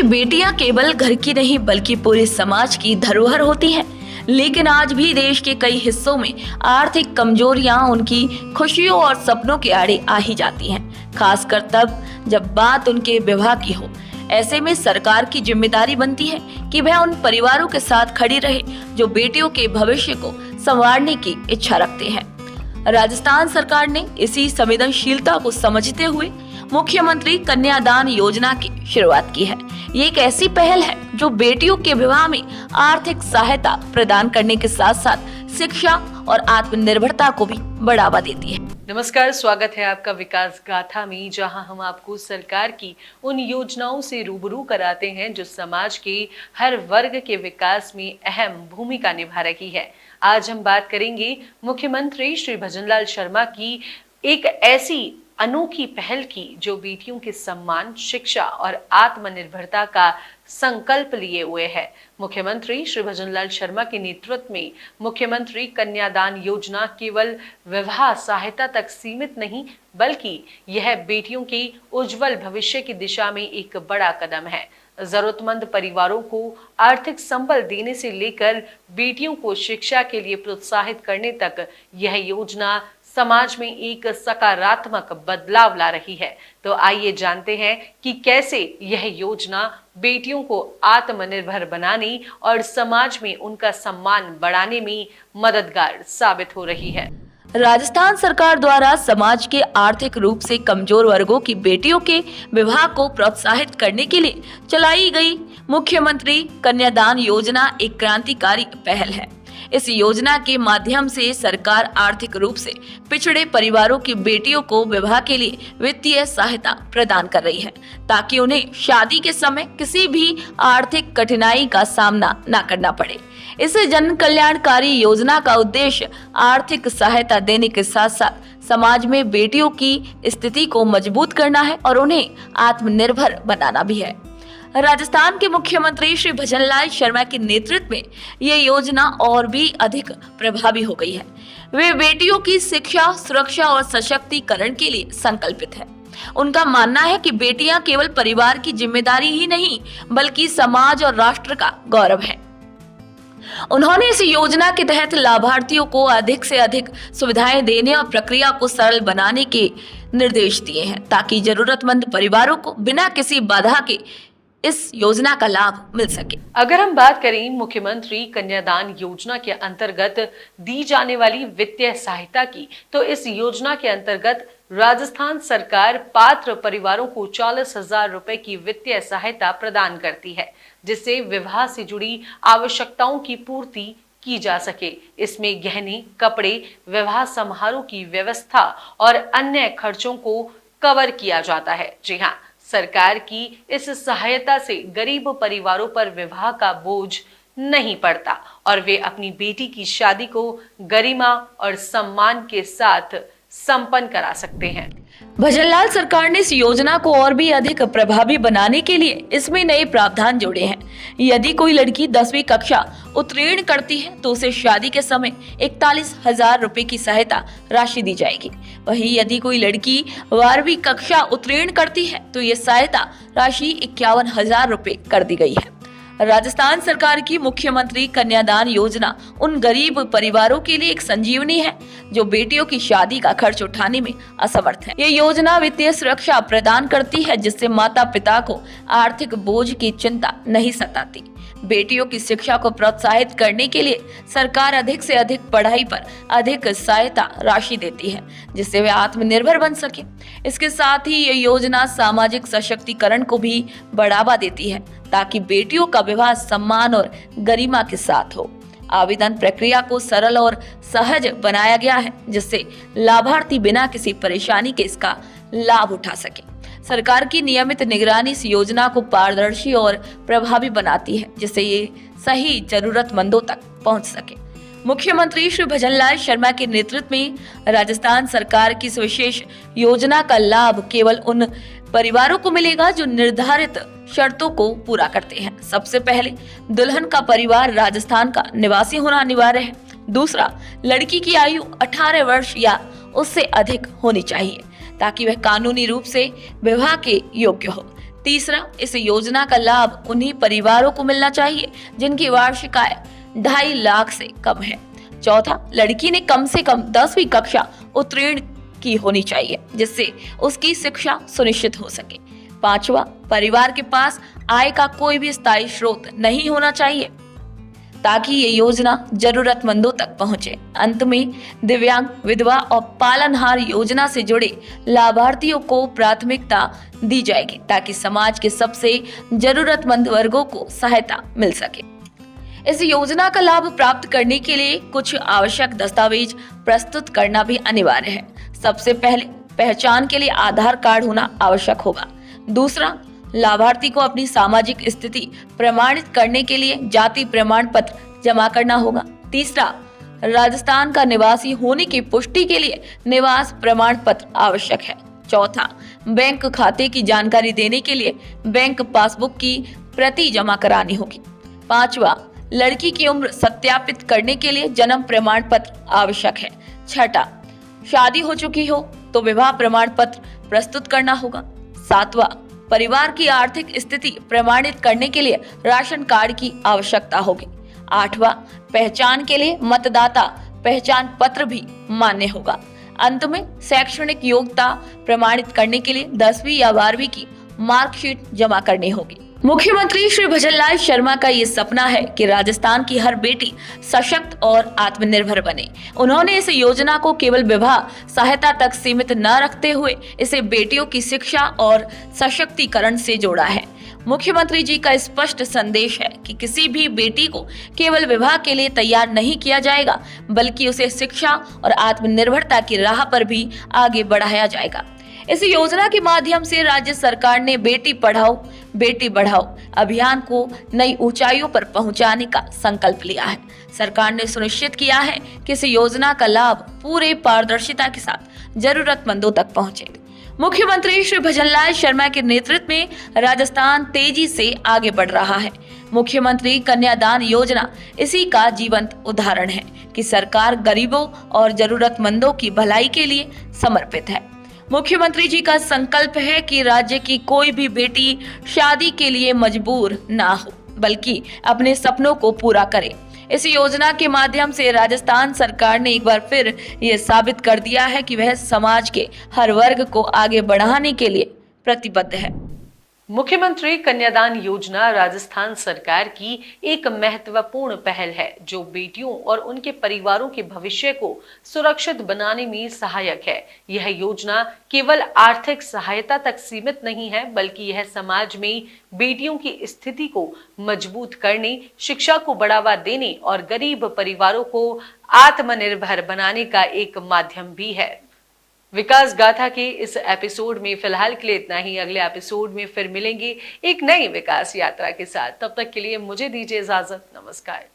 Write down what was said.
बेटियां केवल घर की नहीं बल्कि पूरे समाज की धरोहर होती हैं। लेकिन आज भी देश के कई हिस्सों में आर्थिक कमजोरियां उनकी खुशियों और सपनों के आड़े आ ही जाती हैं, खासकर तब जब बात उनके विवाह की हो। ऐसे में सरकार की जिम्मेदारी बनती है कि वह उन परिवारों के साथ खड़ी रहे जो बेटियों के भविष्य को संवारने की इच्छा रखते हैं। राजस्थान सरकार ने इसी संवेदनशीलता को समझते हुए मुख्यमंत्री कन्यादान योजना की शुरुआत की है। ये एक ऐसी पहल है जो बेटियों के विवाह में आर्थिक सहायता प्रदान करने के साथ साथ शिक्षा और आत्मनिर्भरता को भी बढ़ावा देती है। नमस्कार, स्वागत है आपका विकास गाथा में, जहां हम आपको सरकार की उन योजनाओं से रूबरू कराते हैं जो समाज के हर वर्ग के विकास में अहम भूमिका निभा रही है। आज हम बात करेंगे मुख्यमंत्री श्री भजनलाल शर्मा की एक ऐसी अनोखी पहल की जो बेटियों के सम्मान, शिक्षा और आत्मनिर्भरता का संकल्प लिए हुए है। मुख्यमंत्री श्री भजनलाल शर्मा के नेतृत्व में मुख्यमंत्री कन्यादान योजना केवल विवाह सहायता तक सीमित नहीं, बल्कि यह बेटियों के उज्जवल भविष्य की दिशा में एक बड़ा कदम है। जरूरतमंद परिवारों को आर्थिक संबल देने से लेकर बेटियों को शिक्षा के लिए प्रोत्साहित करने तक यह योजना समाज में एक सकारात्मक बदलाव ला रही है। तो आइए जानते हैं कि कैसे यह योजना बेटियों को आत्मनिर्भर बनाने और समाज में उनका सम्मान बढ़ाने में मददगार साबित हो रही है। राजस्थान सरकार द्वारा समाज के आर्थिक रूप से कमजोर वर्गों की बेटियों के विवाह को प्रोत्साहित करने के लिए चलाई गई मुख्यमंत्री कन्यादान योजना एक क्रांतिकारी पहल है। इस योजना के माध्यम से सरकार आर्थिक रूप से पिछड़े परिवारों की बेटियों को विवाह के लिए वित्तीय सहायता प्रदान कर रही है, ताकि उन्हें शादी के समय किसी भी आर्थिक कठिनाई का सामना न करना पड़े। इस जन कल्याणकारी योजना का उद्देश्य आर्थिक सहायता देने के साथ साथ समाज में बेटियों की स्थिति को मजबूत करना है और उन्हें आत्मनिर्भर बनाना भी है। राजस्थान के मुख्यमंत्री श्री भजनलाल शर्मा के नेतृत्व में ये योजना और भी अधिक प्रभावी हो गई है। वे बेटियों की शिक्षा, सुरक्षा और सशक्तिकरण के लिए संकल्पित है। उनका मानना है कि बेटियां केवल परिवार की जिम्मेदारी ही नहीं, बल्कि समाज और राष्ट्र का गौरव है। उन्होंने इस योजना के तहत लाभार्थियों को अधिक से अधिक सुविधाएं देने और प्रक्रिया को सरल बनाने के निर्देश दिए हैं, ताकि जरूरतमंद परिवारों को बिना किसी बाधा के इस योजना का लाभ मिल सके। अगर हम बात करें मुख्यमंत्री कन्यादान योजना के अंतर्गत दी जाने वाली वित्तीय सहायता की, तो इस योजना के अंतर्गत राजस्थान सरकार पात्र परिवारों को 40,000 रुपए की वित्तीय सहायता प्रदान करती है, जिससे विवाह से जुड़ी आवश्यकताओं की पूर्ति की जा सके। इसमें गहने, कपड़े, विवाह समारोह की व्यवस्था और अन्य खर्चों को कवर किया जाता है। जी हाँ, सरकार की इस सहायता से गरीब परिवारों पर विवाह का बोझ नहीं पड़ता और वे अपनी बेटी की शादी को गरिमा और सम्मान के साथ संपन्न करा सकते हैं। भजनलाल सरकार ने इस योजना को और भी अधिक प्रभावी बनाने के लिए इसमें नए प्रावधान जोड़े हैं। यदि कोई लड़की 10वीं कक्षा उत्तीर्ण करती है तो उसे शादी के समय 41,000 रुपए की सहायता राशि दी जाएगी। वहीं यदि कोई लड़की 12वीं कक्षा उत्तीर्ण करती है तो ये सहायता राशि 51,000 रुपए कर दी गई है। राजस्थान सरकार की मुख्यमंत्री कन्यादान योजना उन गरीब परिवारों के लिए एक संजीवनी है जो बेटियों की शादी का खर्च उठाने में असमर्थ है। ये योजना वित्तीय सुरक्षा प्रदान करती है, जिससे माता पिता को आर्थिक बोझ की चिंता नहीं सताती। बेटियों की शिक्षा को प्रोत्साहित करने के लिए सरकार अधिक से अधिक पढ़ाई पर अधिक सहायता राशि देती है, जिससे वे आत्मनिर्भर बन सके। इसके साथ ही ये योजना सामाजिक सशक्तिकरण को भी बढ़ावा देती है, ताकि बेटियों का विवाह सम्मान और गरिमा के साथ हो। आवेदन प्रक्रिया को सरल और सहज बनाया गया है, जिससे लाभार्थी बिना किसी परेशानी के इसका लाभ उठा सके। सरकार की नियमित निगरानी इस योजना को पारदर्शी और प्रभावी बनाती है, जिससे ये सही जरूरतमंदों तक पहुंच सके। मुख्यमंत्री श्री भजनलाल शर्मा के नेतृत्व में राजस्थान सरकार की इस विशेष योजना का लाभ केवल उन परिवारों को मिलेगा जो निर्धारित शर्तों को पूरा करते हैं। सबसे पहले दुल्हन का परिवार राजस्थान का निवासी होना अनिवार्य है। दूसरा, लड़की की आयु 18 वर्ष या उससे अधिक होनी चाहिए, ताकि वह कानूनी रूप से विवाह के योग्य हो। तीसरा, इस योजना का लाभ उन्हीं परिवारों को मिलना चाहिए जिनकी वार्षिक आय 2.5 लाख से कम है। चौथा, लड़की ने कम से कम 10वीं कक्षा उत्तीर्ण की होनी चाहिए जिससे उसकी शिक्षा सुनिश्चित हो सके। पांचवा, परिवार के पास आय का कोई भी स्थायी स्रोत नहीं होना चाहिए ताकि ये योजना जरूरतमंदों तक पहुंचे। अंत में, दिव्यांग, विधवा और पालनहार योजना से जुड़े लाभार्थियों को प्राथमिकता दी जाएगी ताकि समाज के सबसे जरूरतमंद वर्गों को सहायता मिल सके। इस योजना का लाभ प्राप्त करने के लिए कुछ आवश्यक दस्तावेज प्रस्तुत करना भी अनिवार्य है। सबसे पहले, पहचान के लिए आधार कार्ड होना आवश्यक होगा। दूसरा, लाभार्थी को अपनी सामाजिक स्थिति प्रमाणित करने के लिए जाति प्रमाण पत्र जमा करना होगा। तीसरा, राजस्थान का निवासी होने की पुष्टि के लिए निवास प्रमाण पत्र आवश्यक है। चौथा, बैंक खाते की जानकारी देने के लिए बैंक पासबुक की प्रति जमा करानी होगी। पांचवा, लड़की की उम्र सत्यापित करने के लिए जन्म प्रमाण पत्र आवश्यक है। छठा, शादी हो चुकी हो तो विवाह प्रमाण पत्र प्रस्तुत करना होगा। सातवां, परिवार की आर्थिक स्थिति प्रमाणित करने के लिए राशन कार्ड की आवश्यकता होगी। आठवां, पहचान के लिए मतदाता पहचान पत्र भी मान्य होगा। अंत में, शैक्षणिक योग्यता प्रमाणित करने के लिए 10वीं या 12वीं की मार्कशीट जमा करनी होगी। मुख्यमंत्री श्री भजनलाल शर्मा का ये सपना है कि राजस्थान की हर बेटी सशक्त और आत्मनिर्भर बने। उन्होंने इस योजना को केवल विवाह सहायता तक सीमित न रखते हुए इसे बेटियों की शिक्षा और सशक्तिकरण से जोड़ा है। मुख्यमंत्री जी का स्पष्ट संदेश है कि किसी भी बेटी को केवल विवाह के लिए तैयार नहीं किया जाएगा, बल्कि उसे शिक्षा और आत्मनिर्भरता की राह पर भी आगे बढ़ाया जाएगा। इस योजना के माध्यम से राज्य सरकार ने बेटी पढ़ाओ बेटी बढ़ाओ अभियान को नई ऊंचाइयों पर पहुंचाने का संकल्प लिया है। सरकार ने सुनिश्चित किया है कि इस योजना का लाभ पूरे पारदर्शिता के साथ जरूरतमंदों तक पहुंचे। मुख्यमंत्री श्री भजनलाल शर्मा के नेतृत्व में राजस्थान तेजी से आगे बढ़ रहा है। मुख्यमंत्री कन्यादान योजना इसी का जीवंत उदाहरण है कि सरकार गरीबों और जरूरतमंदों की भलाई के लिए समर्पित है। मुख्यमंत्री जी का संकल्प है कि राज्य की कोई भी बेटी शादी के लिए मजबूर ना हो, बल्कि अपने सपनों को पूरा करे। इस योजना के माध्यम से राजस्थान सरकार ने एक बार फिर ये साबित कर दिया है कि वह समाज के हर वर्ग को आगे बढ़ाने के लिए प्रतिबद्ध है। मुख्यमंत्री कन्यादान योजना राजस्थान सरकार की एक महत्वपूर्ण पहल है जो बेटियों और उनके परिवारों के भविष्य को सुरक्षित बनाने में सहायक है। यह योजना केवल आर्थिक सहायता तक सीमित नहीं है, बल्कि यह समाज में बेटियों की स्थिति को मजबूत करने, शिक्षा को बढ़ावा देने और गरीब परिवारों को आत्मनिर्भर बनाने का एक माध्यम भी है। विकास गाथा के इस एपिसोड में फिलहाल के लिए इतना ही। अगले एपिसोड में फिर मिलेंगे एक नई विकास यात्रा के साथ। तब तक के लिए मुझे दीजिए इजाजत। नमस्कार।